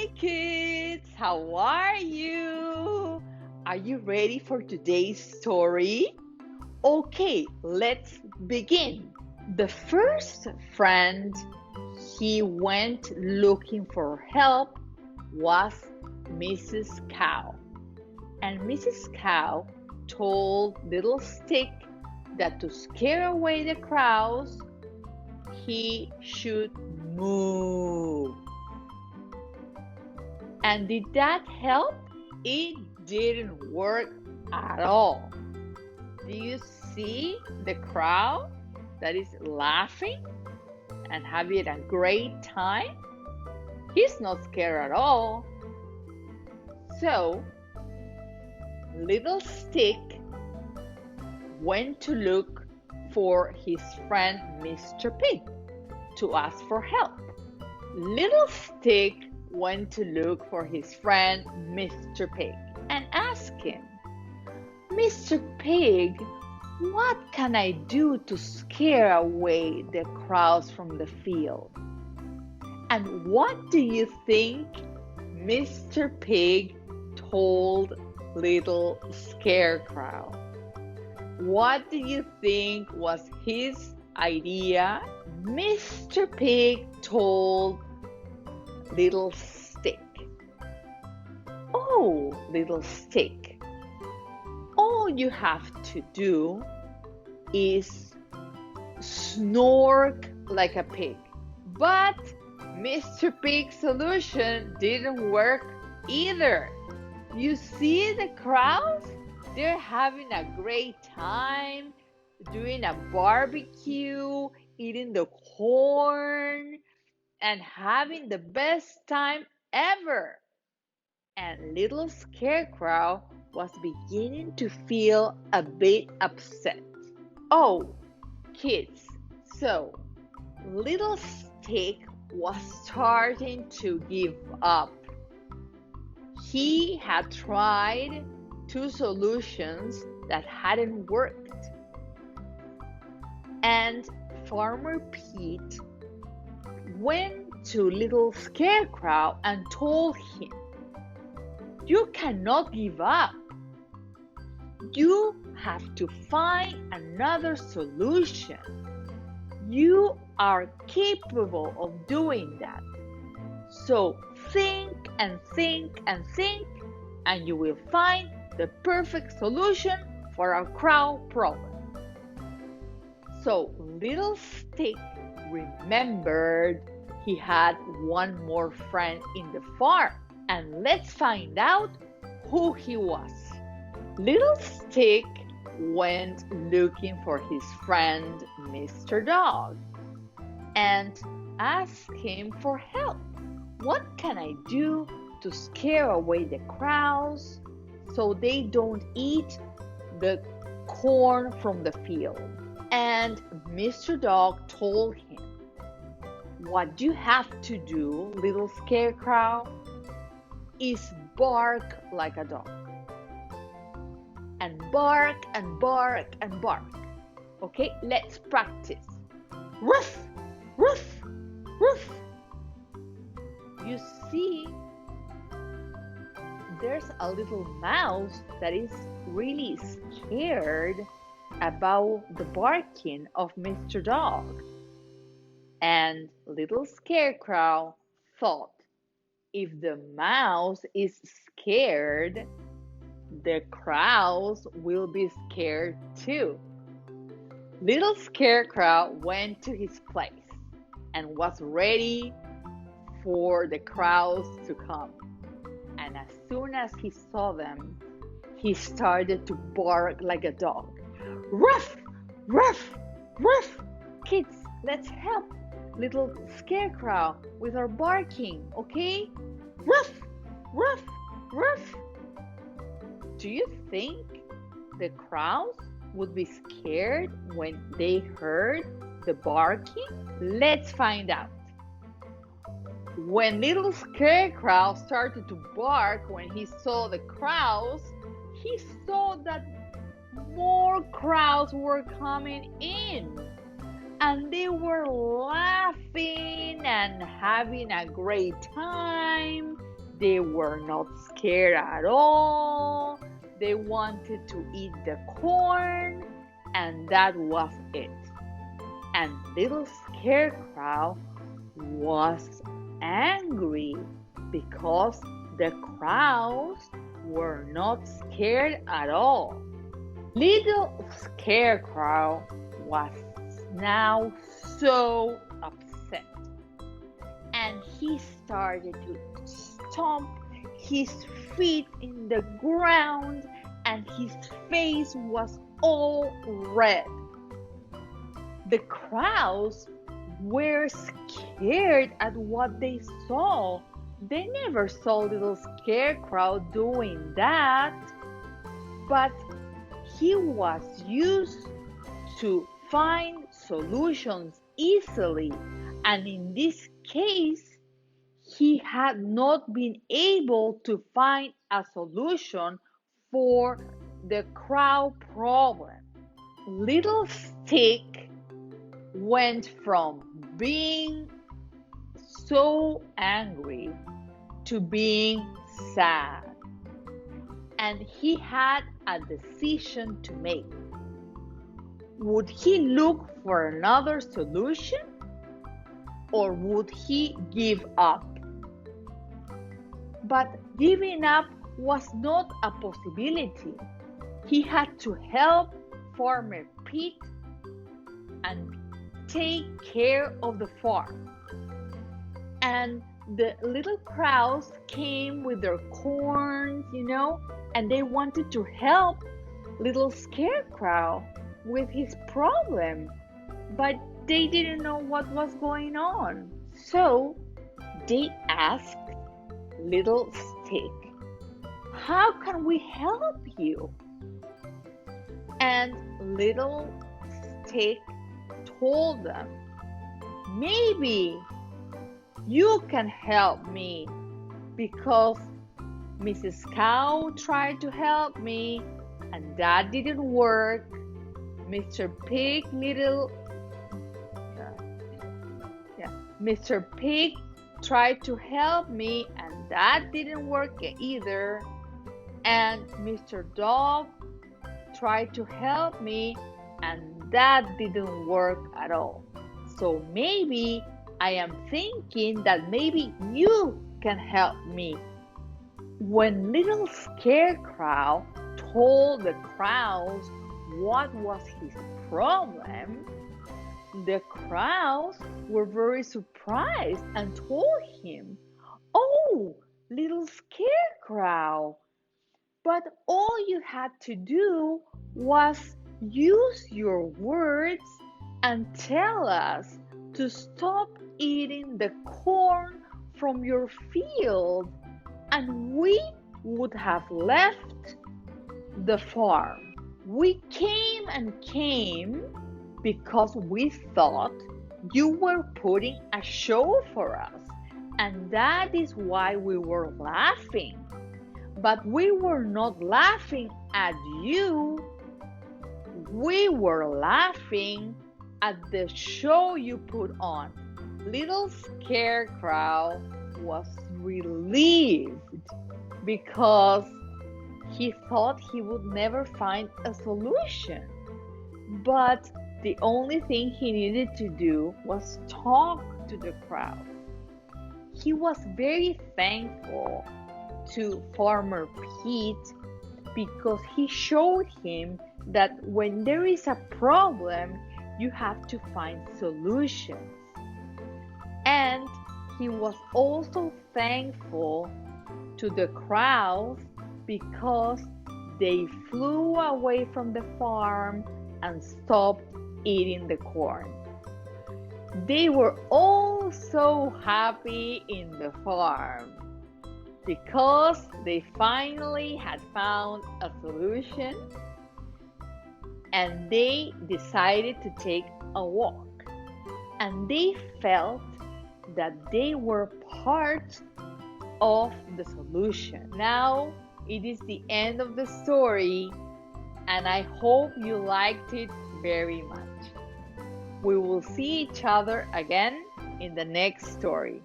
Hi kids, how are you? Are you ready for today's story? Okay, let's begin. The first friend he went looking for help was Mrs. Cow. And Mrs. Cow told Little Stick that to scare away the crows, he should moo. And did that help? It didn't work at all. Do you see the crow that is laughing and having a great time? He's not scared at all. So, Little Stick went to look for his friend Mr. Pig to ask for help. Little Stick went to look for his friend Mr. Pig and asked him, Mr. Pig, what can I do to scare away the crows from the field? And what do you think Mr. Pig told Little Scarecrow? What do you think was his idea? Mr. Pig told Little Stick, "Oh, Little Stick, all you have to do is snore like a pig." But Mr. Pig's solution didn't work either. You see the crows? They're having a great time, doing a barbecue, eating the corn, and having the best time ever. And Little Scarecrow was beginning to feel a bit upset. Oh, kids, so Little Stick was starting to give up. He had tried 2 solutions that hadn't worked. And Farmer Pete went to Little Scarecrow and told him, "You cannot give up. You have to find another solution. You are capable of doing that. So think and think and think, and you will find the perfect solution for our crow problem." So Little Stick remembered he had one more friend in the farm, and let's find out who he was. Little Stick went looking for his friend Mr. Dog and asked him for help. What can I do to scare away the crows so they don't eat the corn from the field? And Mr. Dog told him, "What you have to do, Little Scarecrow, is bark like a dog. And bark and bark and bark. Okay, let's practice. Ruff, ruff, ruff." You see, there's a little mouse that is really scared about the barking of Mr. Dog. And Little Scarecrow thought, if the mouse is scared, the crows will be scared too. Little Scarecrow went to his place and was ready for the crows to come. And as soon as he saw them, he started to bark like a dog. Ruff, ruff, ruff. Kids, let's help Little Scarecrow with our barking, okay? Ruff, ruff, ruff. Do you think the crows would be scared when they heard the barking? Let's find out. When Little Scarecrow started to bark when he saw the crows, he saw that more crows were coming in. And they were laughing and having a great time, They were not scared at all. They wanted to eat the corn, and that was it. And little Scarecrow was angry because the crows were not scared at all. Little Scarecrow was now so upset, and he started to stomp his feet in the ground, and his face was all red. The crows were scared at what they saw. They never saw little Scarecrow doing that, but he was used to find solutions easily, and in this case, he had not been able to find a solution for the crow problem. Little Stick went from being so angry to being sad, and he had a decision to make. Would he look for another solution, or would he give up? But giving up was not a possibility. He had to help Farmer Pete and take care of the farm. And the little crows came with their corn, and they wanted to help little Scarecrow with his problem, but they didn't know what was going on. So they asked Little Stick, "How can we help you?" And Little Stick told them, "Maybe you can help me, because Mrs. Cow tried to help me and that didn't work. Mr. Pig tried to help me and that didn't work either. And Mr. Dog tried to help me and that didn't work at all. So maybe I am thinking that maybe you can help me." When little Scarecrow told the crows what was his problem, the crows were very surprised and told him, "Oh, little Scarecrow, but all you had to do was use your words and tell us to stop eating the corn from your field, and we would have left the farm. We came and came because we thought you were putting a show for us, and that is why we were laughing. But we were not laughing at you. We were laughing at the show you put on." Little Scarecrow was relieved because he thought he would never find a solution. But the only thing he needed to do was talk to the crowd. He was very thankful to Farmer Pete because he showed him that when there is a problem, you have to find solutions. And he was also thankful to the crows because they flew away from the farm and stopped eating the corn. They were all so happy in the farm because they finally had found a solution, and they decided to take a walk, and they felt that they were part of the solution. Now it is the end of the story, and I hope you liked it very much. We will see each other again in the next story.